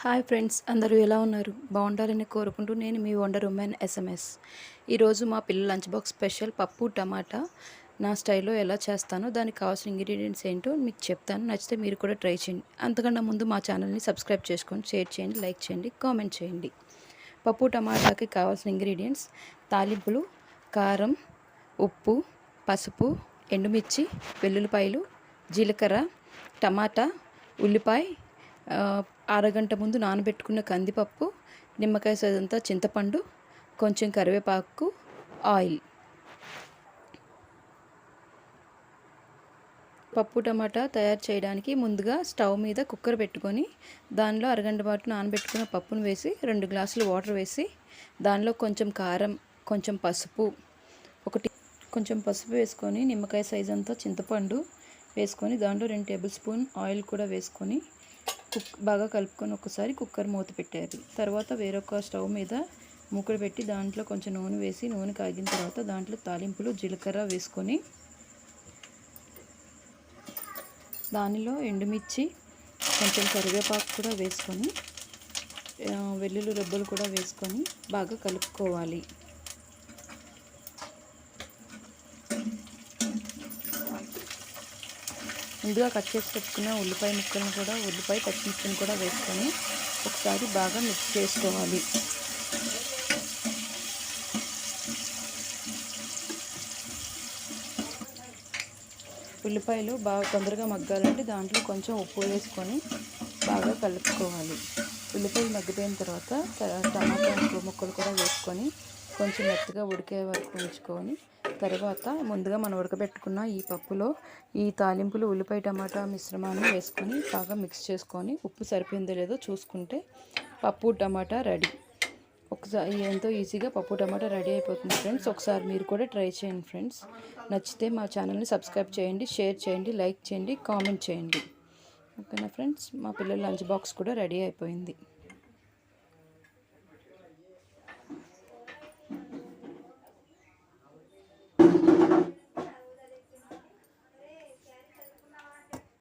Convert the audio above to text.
Hi friends, అందరూ ఎలా ఉన్నారు? బాగుండాలని కోరుకుంటూ నేను మీ వండర్ ఉమెన్ ఎస్ఎంఎస్. ఈరోజు మా పిల్లల లంచ్ బాక్స్ స్పెషల్ పప్పు టమాటా నా స్టైల్లో ఎలా చేస్తానో దానికి కావాల్సిన ఇంగ్రీడియంట్స్ ఏంటో మీకు చెప్తాను. నచ్చితే మీరు కూడా ట్రై చేయండి. అంతకన్నా ముందు మా ఛానల్ని సబ్స్క్రైబ్ చేసుకోండి, షేర్ చేయండి, లైక్ చేయండి, కామెంట్ చేయండి. పప్పు టమాటాకి కావాల్సిన ఇంగ్రీడియంట్స్: తాలింపులు, కారం, ఉప్పు, పసుపు, ఎండుమిర్చి, వెల్లుల్లిపాయలు, జీలకర్ర, టమాటా, ఉల్లిపాయ, అరగంట ముందు నానబెట్టుకున్న కందిపప్పు, నిమ్మకాయ సైజంతా చింతపండు, కొంచెం కరివేపాకు, ఆయిల్. పప్పు టమాటా తయారు చేయడానికి ముందుగా స్టవ్ మీద కుక్కర్ పెట్టుకొని దానిలో అరగంట పాటు నానబెట్టుకున్న పప్పును వేసి 2 గ్లాసులు వాటర్ వేసి దానిలో కొంచెం కారం, కొంచెం పసుపు వేసుకొని నిమ్మకాయ సైజంతా చింతపండు వేసుకొని దాంట్లో 2 టేబుల్ స్పూన్ ఆయిల్ కూడా వేసుకొని బాగా కలుపుకొని ఒకసారి కుక్కర్ మూత పెట్టాలి. తర్వాత వేరొక స్టవ్ మీద మూకుడు పెట్టి దాంట్లో కొంచెం నూనె వేసి నూనె కాగిన తర్వాత దాంట్లో తాలింపులు, జీలకర్ర వేసుకొని దానిలో ఎండుమిర్చి, కొంచెం కరివేపాకు కూడా వేసుకొని వెల్లుల్లి రెబ్బలు కూడా వేసుకొని బాగా కలుపుకోవాలి. ముందుగా కట్ చేసి పెట్టుకున్న ఉల్లిపాయ పచ్చిమిర్చిని కూడా వేసుకొని ఒకసారి బాగా మిక్స్ చేసుకోవాలి. ఉల్లిపాయలు బాగా తొందరగా మగ్గాలంటే దాంట్లో కొంచెం ఉప్పు వేసుకొని బాగా కలుపుకోవాలి. ఉల్లిపాయలు మగ్గిపోయిన తర్వాత టమాటా ముక్కలు కూడా వేసుకొని కొంచెం మెత్తగా ఉడికే వరకు ఉంచుకొని తర్వాత ముందుగా మనం ఉడకబెట్టుకున్న ఈ పప్పులో ఈ తాలింపులు, ఉల్లిపాయ టమాటా మిశ్రమాన్ని వేసుకొని బాగా మిక్స్ చేసుకొని ఉప్పు సరిపోయిందో లేదో చూసుకుంటే పప్పు టమాటా రెడీ. ఒకసారి ఎంతో ఈజీగా పప్పు టమాటా రెడీ అయిపోతుంది ఫ్రెండ్స్. ఒకసారి మీరు కూడా ట్రై చేయండి ఫ్రెండ్స్. నచ్చితే మా ఛానల్ని సబ్స్క్రైబ్ చేయండి, షేర్ చేయండి, లైక్ చేయండి, కామెంట్ చేయండి. ఓకేనా ఫ్రెండ్స్, మా పిల్లల లంచ్ బాక్స్ కూడా రెడీ అయిపోయింది.